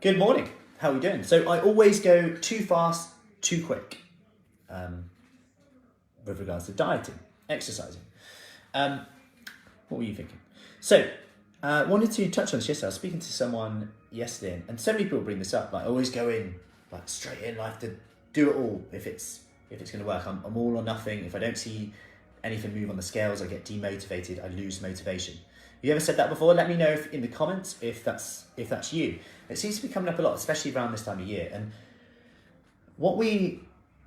Good morning. How are we doing? So I always go too fast, too quick with regards to dieting, exercising. What were you thinking? So wanted to touch on this yesterday. I was speaking to someone yesterday, and so many people bring this up. Like, I always go in, like, straight in. I have to do it all if it's going to work. I'm all or nothing. If I don't see anything move on the scales, I get demotivated. I lose motivation. You ever said that before? Let me know in the comments if that's you. It seems to be coming up a lot, especially around this time of year. And what we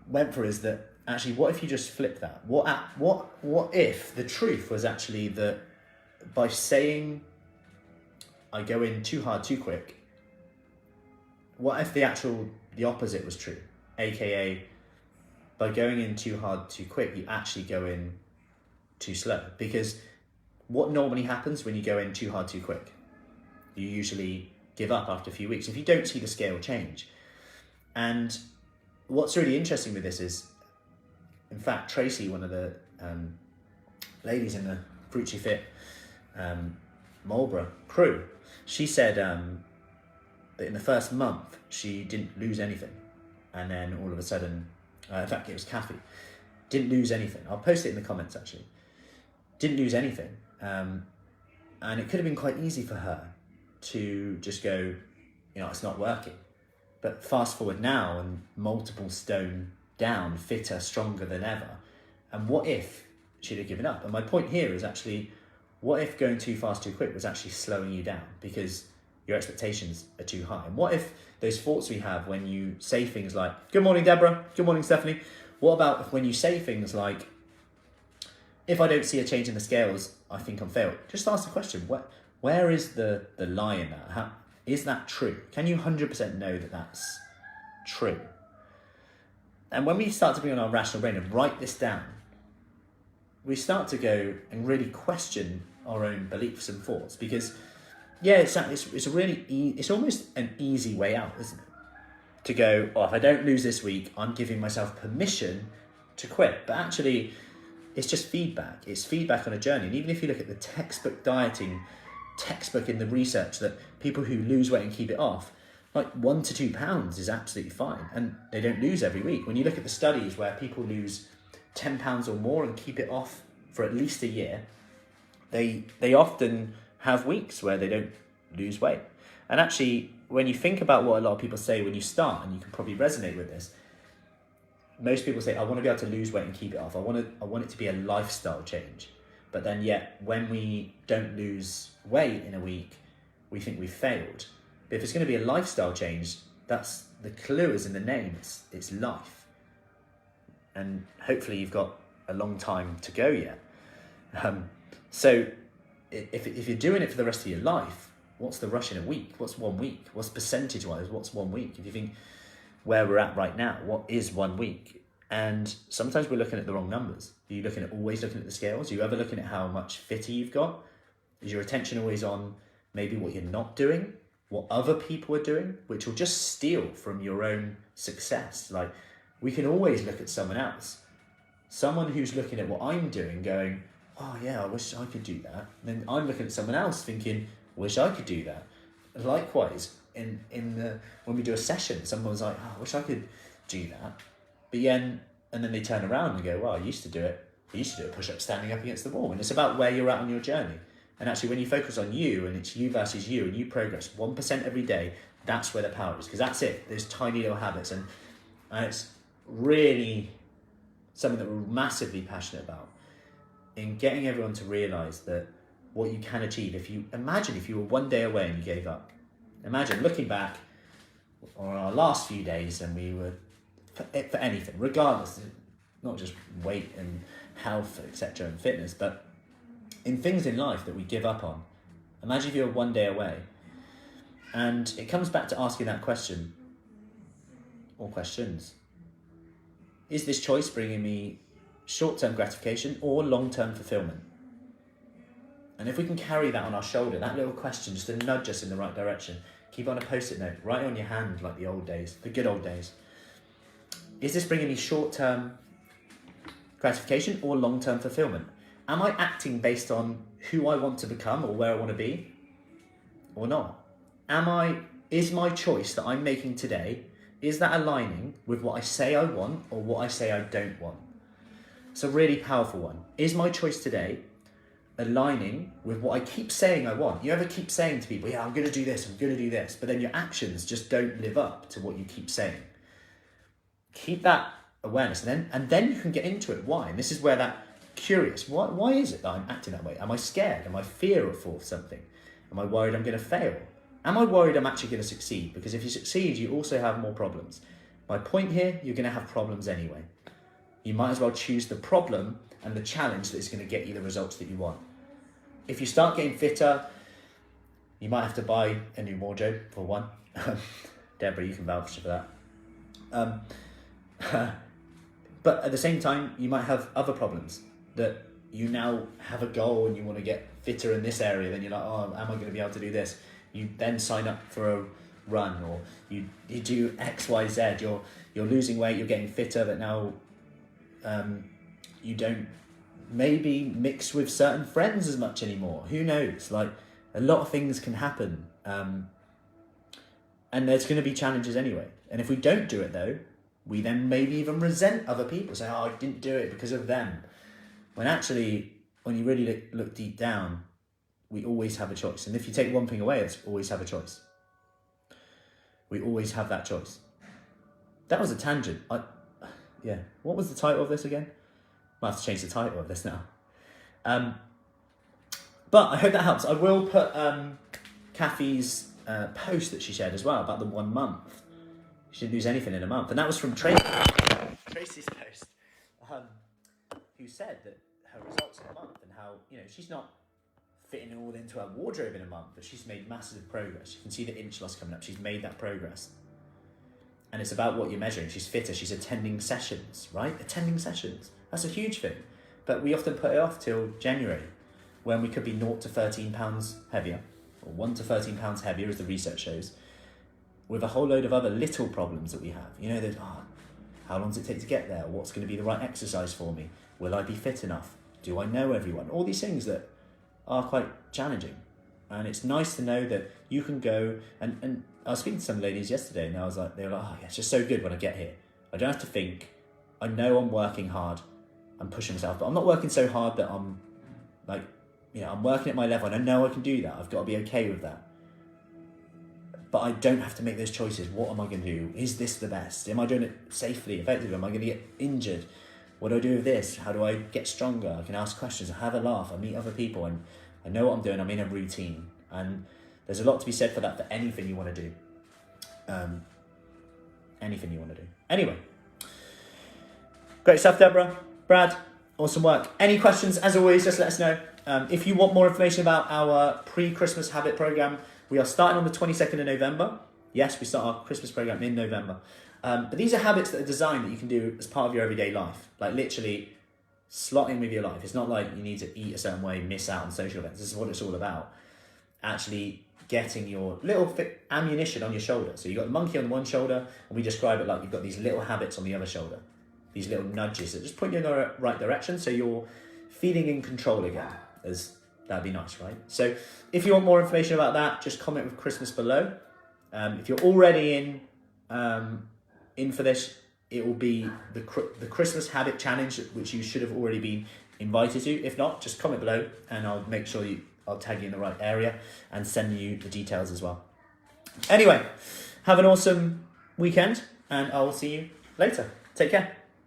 went for is that actually, what if you just flip that? What if the truth was actually that by saying I go in too hard, too quick, what if the opposite was true? AKA, by going in too hard, too quick, you actually go in too slow. Because what normally happens when you go in too hard, too quick? You usually give up after a few weeks if you don't see the scale change. And what's really interesting with this is, in fact, Tracy, one of the ladies in the Fruci Fit Marlborough crew, she said that in the first month she didn't lose anything, and then all of a sudden, in fact it was Kathy, didn't lose anything. I'll post it in the comments actually. Didn't lose anything, and it could have been quite easy for her to just go, it's not working. But fast forward now, and multiple stone down, fitter, stronger than ever. And what if she'd have given up? And my point here is actually, what if going too fast, too quick was actually slowing you down because your expectations are too high? And what if those thoughts we have when you say things like, good morning, Deborah, good morning, Stephanie. What about when you say things like, if I don't see a change in the scales, I think I'm failed? Just ask the question, where is the lie in that? Is that true? Can you 100% know that that's true? And when we start to bring on our rational brain and write this down, we start to go and really question our own beliefs and thoughts. Because, yeah, it's almost an easy way out, isn't it? To go, if I don't lose this week, I'm giving myself permission to quit. But actually, it's just feedback. It's feedback on a journey. And even if you look at the textbook dieting, textbook in the research, that people who lose weight and keep it off, like 1 to 2 pounds is absolutely fine. And they don't lose every week. When you look at the studies where people lose 10 pounds or more and keep it off for at least a year, they often have weeks where they don't lose weight. And actually, when you think about what a lot of people say when you start, and you can probably resonate with this, most people say, I want to be able to lose weight and keep it off. I want it to be a lifestyle change. But then yet, when we don't lose weight in a week, we think we've failed. But if it's going to be a lifestyle change, that's the clue is in the name. It's life. And hopefully you've got a long time to go yet. So if you're doing it for the rest of your life, what's the rush in a week? What's 1 week? What's percentage-wise? What's 1 week? If you think where we're at right now, what is 1 week? And sometimes we're looking at the wrong numbers. Are you always looking at the scales? Are you ever looking at how much fitter you've got? Is your attention always on maybe what you're not doing, what other people are doing, which will just steal from your own success? Like, we can always look at someone else. Someone who's looking at what I'm doing going, oh yeah, I wish I could do that. And then I'm looking at someone else thinking, wish I could do that. Likewise, when we do a session, someone's like, oh, I wish I could do that. But and then they turn around and go, well, I used to do it. I used to do a push-up standing up against the wall. And it's about where you're at on your journey. And actually, when you focus on you, and it's you versus you, and you progress 1% every day, that's where the power is. Because that's it. There's tiny little habits. And it's really something that we're massively passionate about, in getting everyone to realise that what you can achieve. Imagine if you were 1 day away and you gave up. Imagine looking back on our last few days and we were, for anything, regardless, not just weight and health, etc., and fitness, but in things in life that we give up on. Imagine if you were 1 day away. And it comes back to asking that question, or questions. Is this choice bringing me short-term gratification or long-term fulfillment? And if we can carry that on our shoulder, that little question, just to nudge us in the right direction, keep on a post-it note, write it on your hand like the old days, the good old days. Is this bringing me short-term gratification or long-term fulfillment? Am I acting based on who I want to become or where I want to be, or not? is my choice that I'm making today, is that aligning with what I say I want or what I say I don't want? It's a really powerful one. Is my choice today aligning with what I keep saying I want? You ever keep saying to people, yeah, I'm going to do this, I'm going to do this, but then your actions just don't live up to what you keep saying. Keep that awareness, and then you can get into it. Why? And this is where that curious, why is it that I'm acting that way? Am I scared? Am I fearful of something? Am I worried I'm going to fail? Am I worried I'm actually going to succeed? Because if you succeed, you also have more problems. My point here, you're going to have problems anyway. You might as well choose the problem and the challenge that is going to get you the results that you want. If you start getting fitter, you might have to buy a new wardrobe for one. Deborah, you can vouch for that. But at the same time, you might have other problems that you now have a goal and you want to get fitter in this area. Then you're like, oh, am I going to be able to do this? You then sign up for a run, or you do X, Y, Z. You're losing weight, you're getting fitter, but now you don't maybe mix with certain friends as much anymore. Who knows? Like, a lot of things can happen. And there's going to be challenges anyway. And if we don't do it though, we then maybe even resent other people, say, oh, I didn't do it because of them. When actually, when you really look deep down, we always have a choice. And if you take one thing away, it's always have a choice. We always have that choice. That was a tangent. Yeah. What was the title of this again? Might have to change the title of this now. But I hope that helps. I will put Kathy's post that she shared as well about the 1 month. She didn't lose anything in a month. And that was from Tracy's post, who said that her results in a month and how, she's not fitting it all into her wardrobe in a month, but she's made massive progress. You can see the inch loss coming up. She's made that progress. And it's about what you're measuring. She's fitter. She's attending sessions, right? Attending sessions. That's a huge thing. But we often put it off till January, when we could be 0 to 13 pounds heavier, or 1 to 13 pounds heavier, as the research shows, with a whole load of other little problems that we have. There's, how long does it take to get there? What's going to be the right exercise for me? Will I be fit enough? Do I know everyone? All these things that are quite challenging. And it's nice to know that you can go, and I was speaking to some ladies yesterday, and they were like, oh, yeah, it's just so good when I get here. I don't have to think. I know I'm working hard. I'm pushing myself, but I'm not working so hard that I'm like, I'm working at my level, and I know I can do that. I've got to be okay with that. But I don't have to make those choices. What am I going to do? Is this the best? Am I doing it safely, effectively? Am I going to get injured? What do I do with this? How do I get stronger? I can ask questions. I have a laugh. I meet other people, and I know what I'm doing. I'm in a routine. And there's a lot to be said for that, for anything you want to do. Anything you want to do. Anyway. Great stuff, Deborah. Brad, awesome work. Any questions, as always, just let us know. If you want more information about our pre-Christmas habit program, we are starting on the 22nd of November. Yes, we start our Christmas program in November. But these are habits that are designed that you can do as part of your everyday life. Like literally slot in with your life. It's not like you need to eat a certain way, miss out on social events. This is what it's all about. Actually getting your little ammunition on your shoulder. So you've got the monkey on one shoulder, and we describe it like you've got these little habits on the other shoulder. These little nudges that just point you in the right direction, so you're feeling in control again. That'd be nice, right? So if you want more information about that, just comment with Christmas below. If you're already in for this, it will be the Christmas Habit Challenge, which you should have already been invited to. If not, just comment below, and I'll make sure I'll tag you in the right area and send you the details as well. Anyway, have an awesome weekend, and I will see you later. Take care.